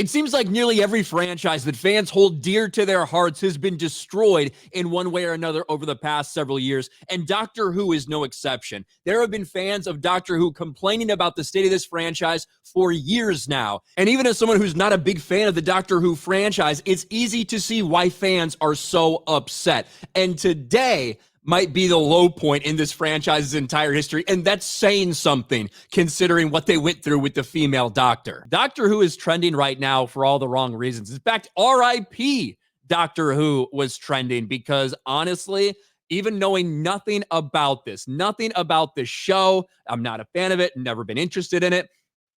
It seems like nearly every franchise that fans hold dear to their hearts has been destroyed in one way or another over the past several years, and Doctor Who is no exception. There have been fans of Doctor Who complaining about the state of this franchise for years now, and even as someone who's not a big fan of the Doctor Who franchise, it's easy to see why fans are so upset. And today might be the low point in this franchise's entire history, and that's saying something considering what they went through with the female Doctor. Doctor Who is trending right now for all the wrong reasons. In fact, RIP Doctor Who was trending because honestly, even knowing nothing about this show, I'm not a fan of it, never been interested in it,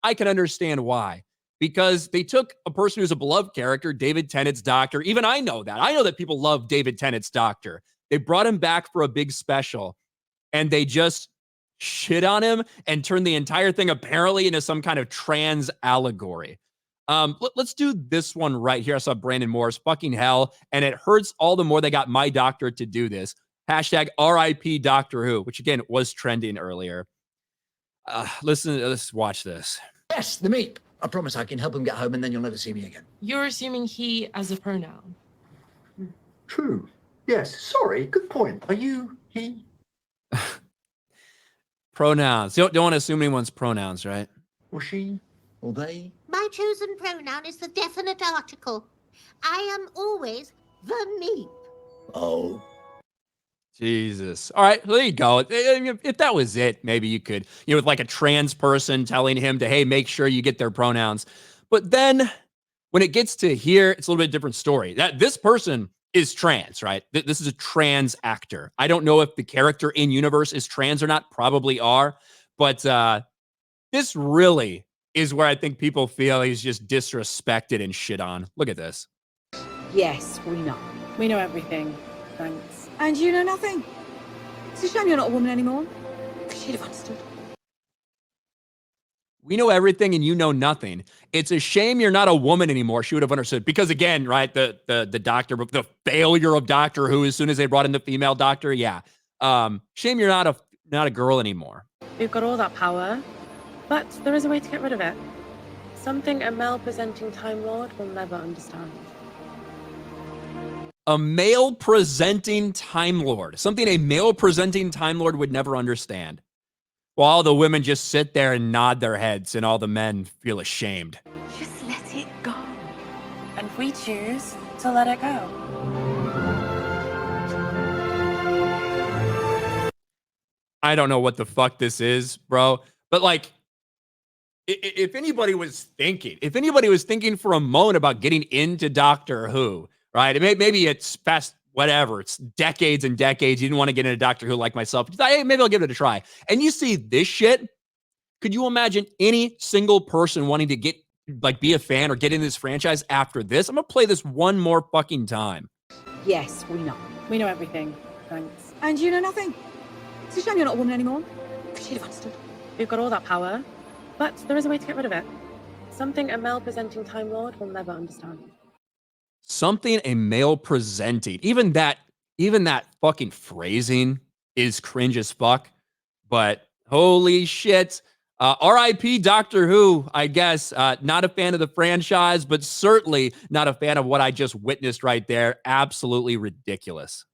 I can understand why. Because they took a person who's a beloved character, David Tennant's Doctor. Even I know that. I know that people love David Tennant's Doctor. They brought him back for a big special, and they just shit on him and turned the entire thing apparently into some kind of trans allegory. Let's do this one right here. I saw Brandon Moore's fucking hell, and it hurts all the more they got my doctor to do this. Hashtag RIP Doctor Who, which again was trending earlier. Let's watch this. Yes, the meep. I promise I can help him get home, and then you'll never see me again. You're assuming he as a pronoun. True. Yes, sorry, good point. Are you he? Pronouns. You don't want to assume anyone's pronouns, right? Or she? Or they? My chosen pronoun is the definite article. I am always the meep. Oh. Jesus. All right, there you go. If that was it, maybe you could, with like a trans person telling him to, hey, make sure you get their pronouns. But then when it gets to here, it's a little bit different story. That this person is trans, right? This is a trans actor. I don't know if the character in universe is trans or not, probably are, but this really is where I think people feel he's just disrespected and shit on. Look at this. Yes, we know. We know everything. Thanks. And you know nothing. It's a shame you're not a woman anymore. She'd have understood. We know everything and you know nothing. It's a shame you're not a woman anymore. She would have understood. Because again, right, the doctor, the failure of Doctor Who as soon as they brought in the female doctor, yeah. Shame you're not a girl anymore. We've got all that power, but there is a way to get rid of it. Something a male-presenting Time Lord will never understand. A male-presenting Time Lord. Something a male-presenting Time Lord would never understand. While all the women just sit there and nod their heads and all the men feel ashamed. Just let it go. And we choose to let it go. I don't know what the fuck this is, bro. But like, if anybody was thinking for a moment about getting into Doctor Who, right? Maybe it's past whatever, it's decades and decades. You didn't want to get into Doctor Who like myself. You thought, hey, maybe I'll give it a try. And you see this shit. Could you imagine any single person wanting to get, like, be a fan or get in this franchise after this? I'm going to play this one more fucking time. Yes, we know. We know everything. Thanks. And you know nothing. It's a shame you're not a woman anymore. She'd have understood. We've got all that power, but there is a way to get rid of it. Something a male-presenting Time Lord will never understand. Something a male presenting. Even that fucking phrasing is cringe as fuck. But holy shit. RIP Doctor Who, I guess. Not a fan of the franchise, but certainly not a fan of what I just witnessed right there. Absolutely ridiculous.